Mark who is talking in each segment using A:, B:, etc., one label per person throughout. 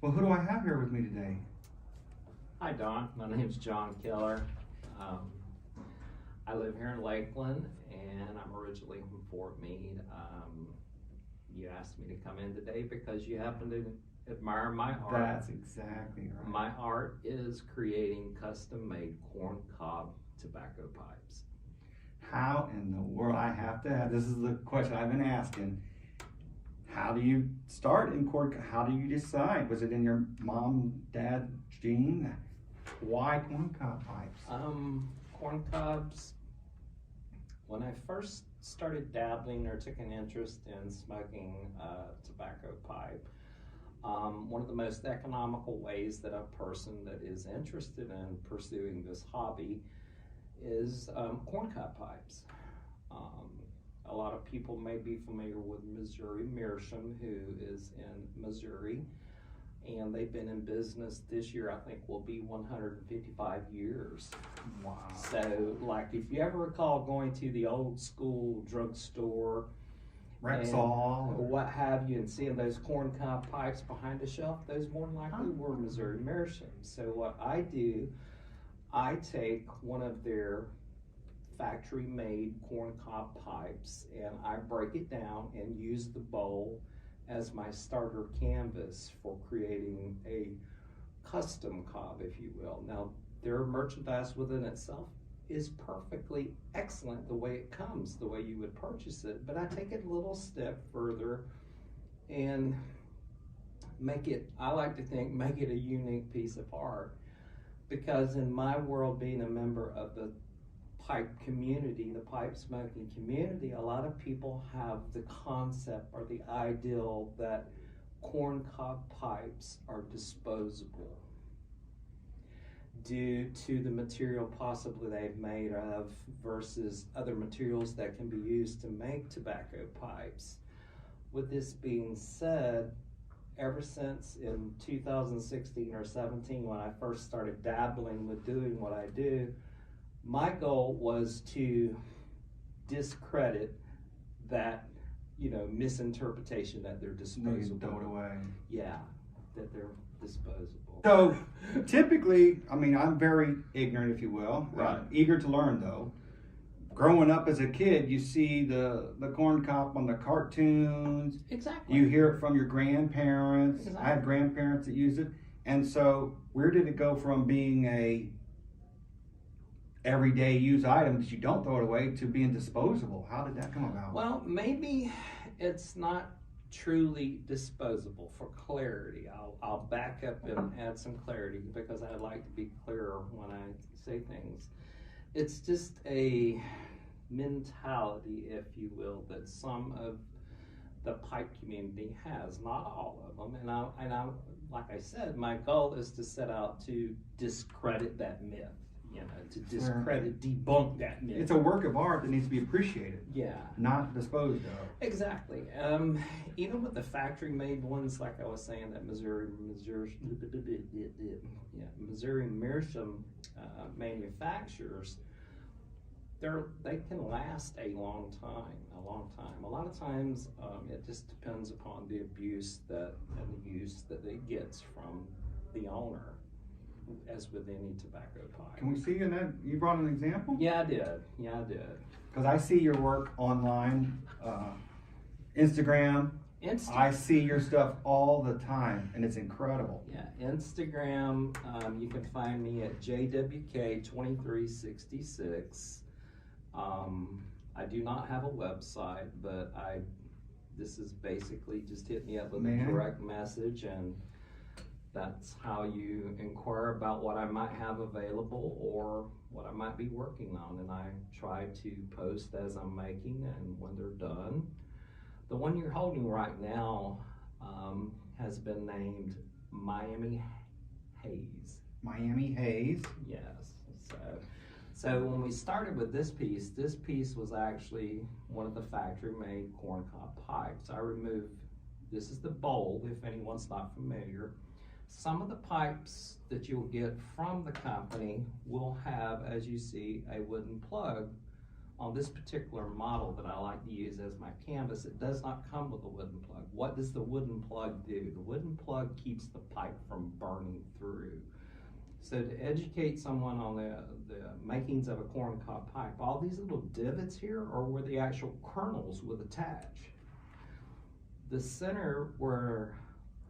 A: Well, who do I have here with me today?
B: Hi, Don. My name's John Keller. I live here in Lakeland, and I'm originally from Fort Meade. You asked me to come in today because you happen to admire my art.
A: That's exactly right.
B: My art is creating custom-made corncob tobacco pipes.
A: How in the world, I have to have, this is the question I've been asking. How do you start in corn? How do you decide? Was it in your mom, dad gene? Why corncob pipes?
B: Corn cobs, when I first started dabbling or took an interest in smoking tobacco pipe, one of the most economical ways that a person that is interested in pursuing this hobby is corncob pipes. A lot of people may be familiar with Missouri Meerschaum, who is in Missouri, and they've been in business this year, I think will be 155 years.
A: Wow.
B: So, like, if you ever recall going to the old school drugstore,
A: Rexall,
B: or what have you, and seeing those corncob pipes behind the shelf, those more than likely were Missouri Meerschaum. So what I do, I take one of their factory-made corncob pipes and I break it down and use the bowl as my starter canvas for creating a custom cob, if you will. Now, their merchandise within itself is perfectly excellent the way it comes, the way you would purchase it, but I take it a little step further and make it, I like to think, make it a unique piece of art. Because in my world, being a member of the pipe community, the pipe smoking community, a lot of people have the concept or the ideal that corncob pipes are disposable due to the material possibly they've made of versus other materials that can be used to make tobacco pipes. With this being said, ever since in 2016 or 17 when I first started dabbling with doing what I do, my goal was to discredit that, misinterpretation that they're disposable.
A: You throw it away.
B: Yeah, that they're disposable.
A: So typically, I'm very ignorant, if you will.
B: Right.
A: Eager to learn, though. Growing up as a kid, you see the corn cob on the cartoons.
B: Exactly.
A: You hear it from your grandparents.
B: Exactly.
A: I have grandparents that use it. And so where did it go from being a everyday use item that you don't throw it away to being disposable? How did that come about?
B: Well, maybe it's not truly disposable. For clarity, I'll back up and add some clarity because I like to be clearer when I say things. It's just a mentality, if you will, that some of the pipe community has, not all of them. And I, like I said, my goal is to set out to discredit that myth. To discredit, debunk that myth.
A: It's a work of art that needs to be appreciated.
B: Yeah.
A: Not disposed of.
B: Exactly. Even with the factory-made ones, like I was saying, that Missouri Meerschaum manufacturers, they can last a long time. A lot of times, it just depends upon the abuse and the use that it gets from the owner, as with any tobacco pipe.
A: Can we see in that? You brought an example?
B: Yeah, I did.
A: Because I see your work online, Instagram. I see your stuff all the time, and it's incredible.
B: Yeah, Instagram, you can find me at JWK2366. I do not have a website, but this is basically just hit me up with a direct message, and that's how you inquire about what I might have available or what I might be working on. And I try to post as I'm making and when they're done. The one you're holding right now has been named Miami Haze.
A: Miami Haze?
B: Yes. So when we started with this piece was actually one of the factory-made corncob pipes. I removed, this is the bowl, if anyone's not familiar. Some of the pipes that you'll get from the company will have, as you see, a wooden plug on this particular model that I like to use as my canvas, it does not come with a wooden plug. What does the wooden plug do? The wooden plug keeps the pipe from burning through. So to educate someone on the makings of a corncob pipe, all these little divots here are where the actual kernels would attach. The center where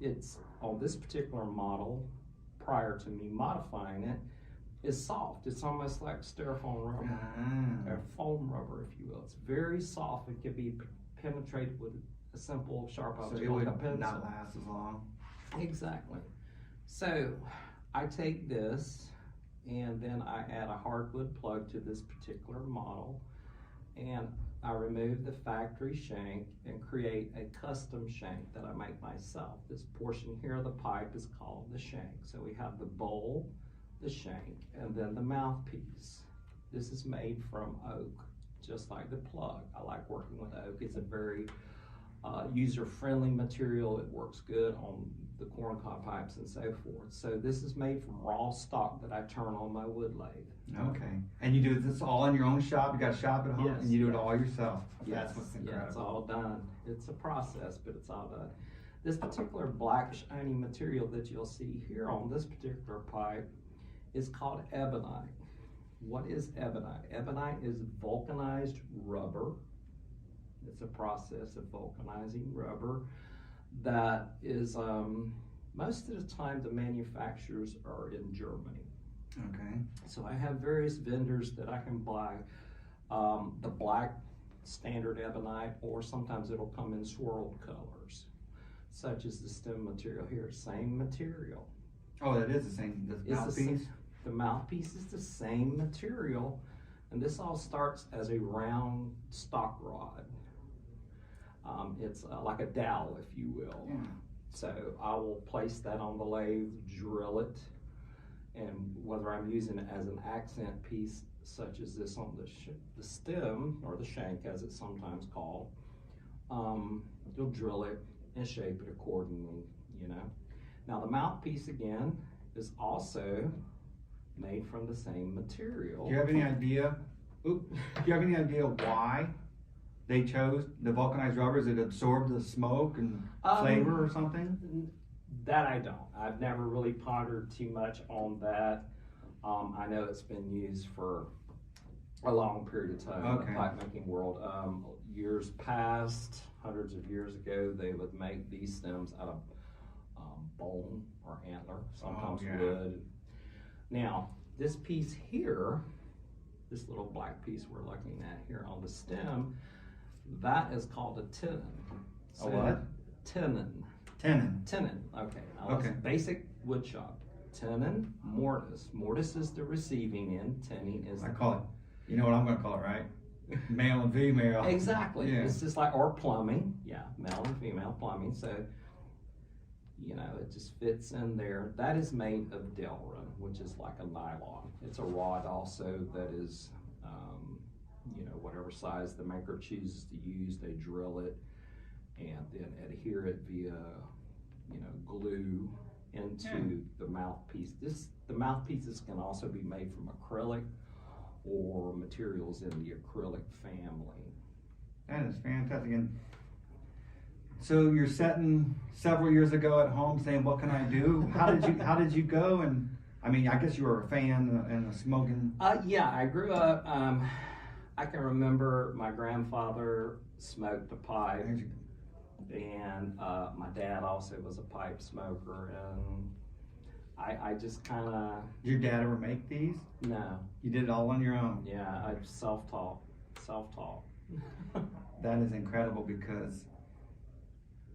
B: it's on this particular model, prior to me modifying it, is soft. It's almost like styrofoam rubber, or foam rubber, if you will. It's very soft. It can be penetrated with a simple sharp object,
A: so it
B: like a
A: would
B: pencil.
A: not last as long.
B: Exactly. So I take this and then I add a hardwood plug to this particular model, and I remove the factory shank and create a custom shank that I make myself. This portion here of the pipe is called the shank. So we have the bowl, the shank, and then the mouthpiece. This is made from oak, just like the plug. I like working with oak. It's a very user-friendly material. It works good on the corncob pipes and so forth. So this is made from raw stock that I turn on my wood lathe.
A: Okay. And you do this all in your own shop? You got a shop at home?
B: Yes,
A: and you do it
B: yes.
A: all yourself?
B: Yes,
A: That's what's incredible.
B: yeah, it's all done. It's a process, but it's all done. This particular black shiny material that you'll see here on this particular pipe is called ebonite. What is ebonite? Ebonite is vulcanized rubber. It's a process of vulcanizing rubber that is, most of the time the manufacturers are in Germany.
A: Okay.
B: So I have various vendors that I can buy the black standard ebonite, or sometimes it'll come in swirled colors, such as the stem material here. Same material.
A: Oh, that is the same. The mouthpiece?
B: The mouthpiece is the same material, and this all starts as a round stock rod. It's like a dowel, if you will.
A: Yeah.
B: So I will place that on the lathe, drill it, and whether I'm using it as an accent piece, such as this on the stem, or the shank as it's sometimes called, you'll drill it and shape it accordingly, you know. Now the mouthpiece, again, is also made from the same material.
A: Do you have any idea? Do you have any idea why they chose the vulcanized rubber? Does it absorb the smoke and flavor or something?
B: That I don't. I've never really pondered too much on that. I know it's been used for a long period of time in the pipe making world. Years past, hundreds of years ago, they would make these stems out of bone or antler, sometimes wood. Now, this piece here, this little black piece we're looking at here on the stem, that is called a tenon.
A: So, a what?
B: Tenon.
A: Tenon.
B: Tenon, okay. Now that's basic wood shop. Tenon, mortise. Mortise is the receiving end, tenon is
A: I call it, you know what I'm going to call it, right? Male and female.
B: Exactly.
A: Yeah.
B: It's just like, or plumbing. Yeah, male and female plumbing. So, you know, it just fits in there. That is made of Delrin, which is like a nylon. It's a rod also that is, you know, whatever size the maker chooses to use, they drill it and then adhere it via, you know, glue into the mouthpiece. The mouthpieces can also be made from acrylic or materials in the acrylic family.
A: That is fantastic. And so you're sitting several years ago at home saying, "What can I do?" How did you go? And I mean, I guess you were a fan and a smoking.
B: Yeah, I grew up. I can remember my grandfather smoked a pipe, and my dad also was a pipe smoker, and I just kind of.
A: Did your dad ever make these?
B: No.
A: You did it all on your own?
B: Yeah, I self-taught.
A: That is incredible, because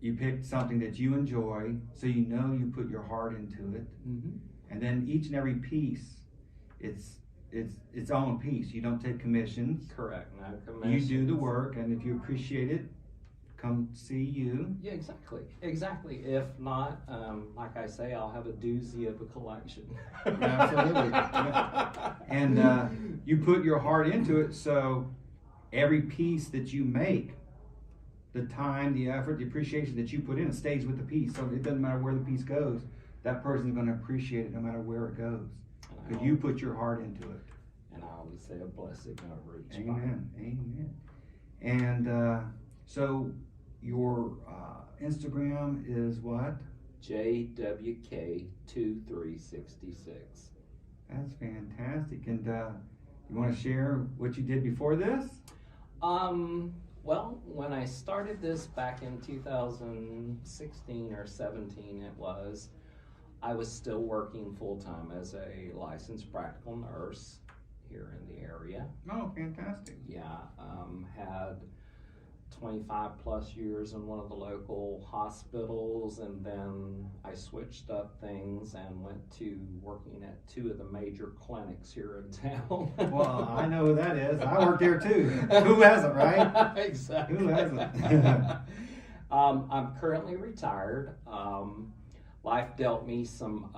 A: you picked something that you enjoy, so you know you put your heart into it, and then each and every piece, it's its own piece. You don't take commissions.
B: Correct. No commissions.
A: You do the work, and if you appreciate it, come see you.
B: Yeah, exactly. If not, like I say, I'll have a doozy of a collection.
A: Absolutely. And you put your heart into it, so every piece that you make, the time, the effort, the appreciation that you put in, it stays with the piece. So it doesn't matter where the piece goes, that person's going to appreciate it no matter where it goes, because you put your heart into it.
B: and I always say a blessing over each pipe.
A: Amen. Amen. And so your Instagram is what?
B: JWK2366.
A: That's fantastic. And you want to share what you did before this?
B: Well, when I started this back in 2016 or 17, I was still working full-time as a licensed practical nurse here in the area.
A: Oh, fantastic.
B: Yeah, had 25 plus years in one of the local hospitals, and then I switched up things and went to working at 2 of the major clinics here in town.
A: Well, I know who that is. I worked there too. Who hasn't, right?
B: Exactly.
A: Who hasn't?
B: I'm currently retired. Life dealt me some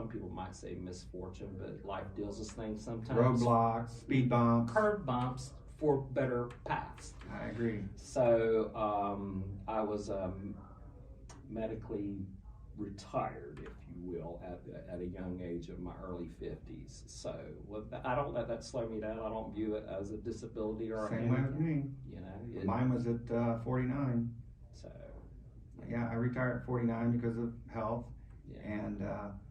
B: people might say misfortune, but life deals us things sometimes.
A: Roadblocks, speed bumps.
B: Curb bumps for better paths.
A: I agree.
B: So I was medically retired, if you will, at a young age of my early 50s. So I don't let that slow me down. I don't view it as a disability or
A: Same way with me.
B: You know,
A: Mine was at 49.
B: So
A: Yeah, I retired at 49 because of health,
B: yeah.
A: and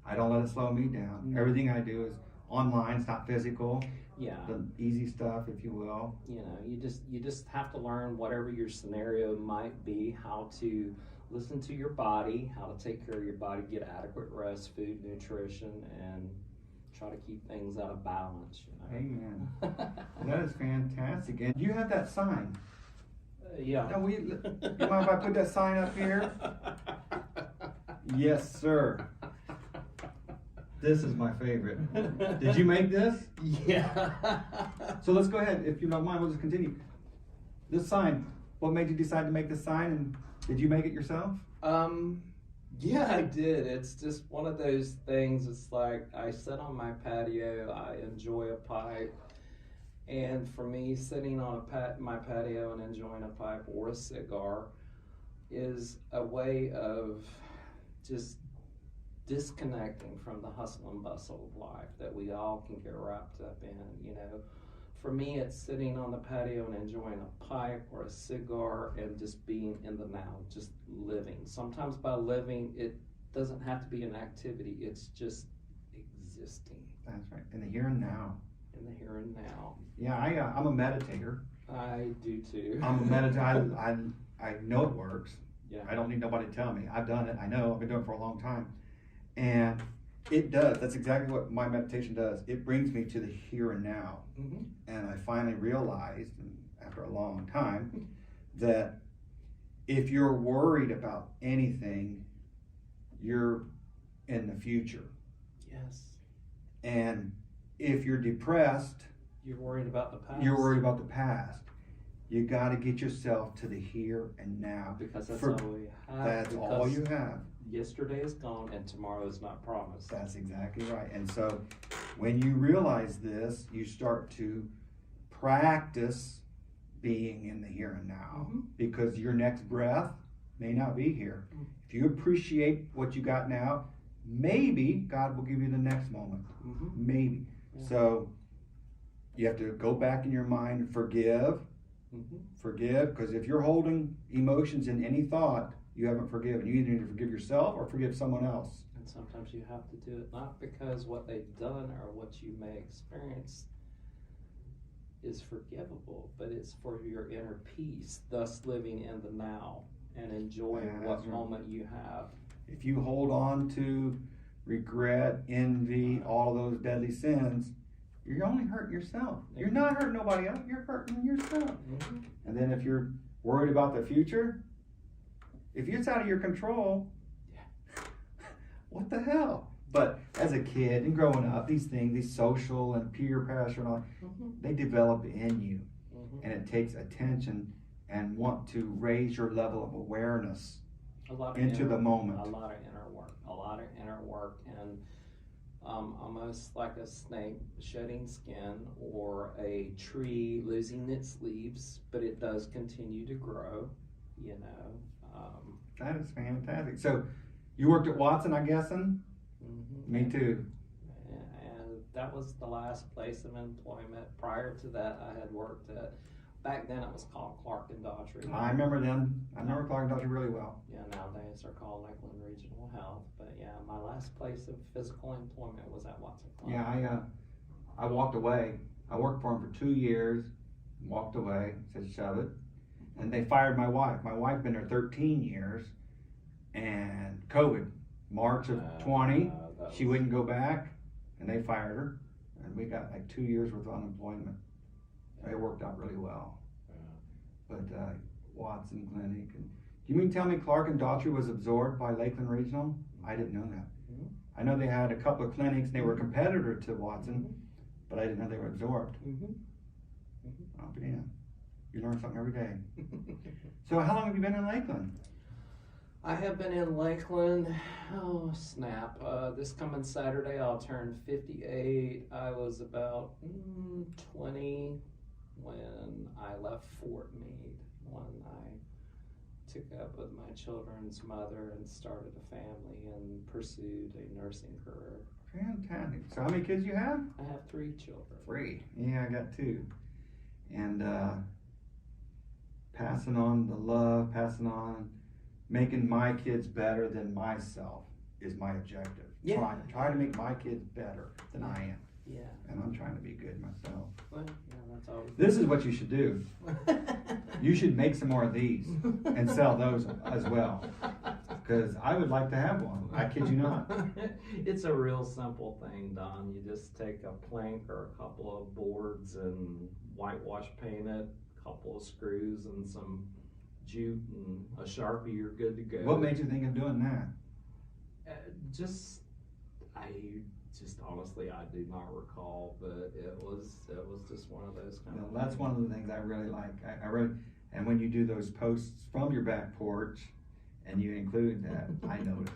A: I don't let it slow me down.
B: No.
A: Everything I do is online. It's not physical.
B: Yeah.
A: The easy stuff, if you will.
B: You know, you just have to learn whatever your scenario might be, how to listen to your body, how to take care of your body, get adequate rest, food, nutrition, and try to keep things out of balance. You know?
A: Amen. Well, that is fantastic. And you have that sign.
B: Yeah.
A: Now you mind if I put that sign up here? Yes, sir. This is my favorite. Did you make this?
B: Yeah.
A: So let's go ahead. If you don't mind, we'll just continue. This sign, what made you decide to make this sign, and did you make it yourself?
B: Yeah, I did. It's just one of those things. It's like I sit on my patio, I enjoy a pipe, and for me, sitting on my patio and enjoying a pipe or a cigar is a way of just disconnecting from the hustle and bustle of life that we all can get wrapped up in. You know, for me, it's sitting on the patio and enjoying a pipe or a cigar and just being in the now, just living. Sometimes by living, it doesn't have to be an activity. It's just existing.
A: That's right. In the here and now.
B: In the here and now.
A: Yeah, I'm a meditator.
B: I do too.
A: I'm a meditator. I know it works.
B: Yeah.
A: I don't need nobody to tell me. I've done it. I know. I've been doing it for a long time. And it does. That's exactly what my meditation does. It brings me to the here and now.
B: Mm-hmm.
A: And I finally realized, after a long time, that if you're worried about anything, you're in the future.
B: Yes.
A: And if you're depressed,
B: You're worried about the past.
A: you're worried about the past. You got to get yourself to the here and now.
B: Because that's
A: For-
B: all we have.
A: That's all you have.
B: Yesterday is gone and tomorrow is not promised.
A: That's exactly right. And so when you realize this, you start to practice being in the here and now,
B: Mhm.
A: because your next breath may not be here.
B: Mhm.
A: If you appreciate what you got now, maybe God will give you the next moment.
B: Mm-hmm.
A: Maybe.
B: Yeah.
A: So you have to go back in your mind and forgive.
B: Mm-hmm.
A: Forgive, because if you're holding emotions in any thought, you haven't forgiven. You either need to forgive yourself or forgive someone else.
B: And sometimes you have to do it not because what they've done or what you may experience is forgivable, but it's for your inner peace, thus living in the now and enjoying
A: Yeah,
B: what
A: that's right.
B: moment you have.
A: If you hold on to regret, envy, all those deadly sins, you're only hurting yourself. You're not hurting nobody else, you're hurting yourself.
B: Mm-hmm.
A: And then if you're worried about the future, if it's out of your control, what the hell? But as a kid and growing up, these things, these social and peer pressure and all,
B: Mm-hmm.
A: they develop in you.
B: Mm-hmm.
A: And it takes attention and want to raise your level of awareness
B: A lot of
A: into the moment.
B: A lot of inner work, and almost like a snake shedding skin or a tree losing its leaves, but it does continue to grow, you know.
A: That is fantastic. So you worked at Watson, I'm guessing?
B: Mm-hmm.
A: Me too.
B: And that was the last place of employment. Prior to that, I had worked at, back then it was called Clark and Daughtry.
A: I remember them. I remember Clark and Daughtry really well.
B: Yeah, nowadays they're called Lakeland Regional Health. But yeah, my last place of physical employment was at Watson Clark.
A: Yeah, I walked away. I worked for them for 2 years, walked away, said shove it. And they fired my wife. My wife been there 13 years, and COVID, March of 20, she wouldn't go back, and they fired her, and we got like 2 years worth of unemployment. It worked out really well. But Watson Clinic, and you mean tell me Clark and Daughtry was absorbed by Lakeland Regional? I didn't know that. I know they had a couple of clinics, and they were a competitor to Watson, but I didn't know they were absorbed. Oh, damn. You learn something every day. So how long have you been in Lakeland?
B: I have been in Lakeland, oh snap, this coming Saturday I'll turn 58. I was about 20 when I left Fort Meade, when I took up with my children's mother and started a family and pursued a nursing career.
A: Fantastic. So how many kids you have?
B: I have 3 children.
A: 3. Yeah, I got 2. And passing on the love, passing on, making my kids better than myself is my objective.
B: Yeah.
A: Try to make my kids better than I am.
B: Yeah.
A: And I'm trying to be good myself.
B: Well, yeah, that's always.
A: This is what you should do. You should make some more of these and sell those as well. Because I would like to have one. I kid you not.
B: It's a real simple thing, Don. You just take a plank or a couple of boards and whitewash paint it, a couple of screws and some jute and a Sharpie, you're good to go.
A: What made you think of doing that?
B: Honestly, I do not recall, but it was just one of those kind of.
A: That's one of the things I really like. I really, and when you do those posts from your back porch, and you include that, I notice.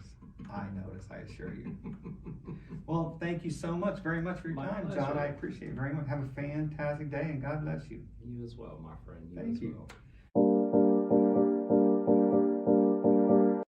A: I assure you. Well, thank you so much, very much for your
B: My
A: time,
B: pleasure.
A: John. I appreciate it very much. Have a fantastic day, and God bless you.
B: You as well, my friend.
A: Thank
B: as
A: you.
B: well.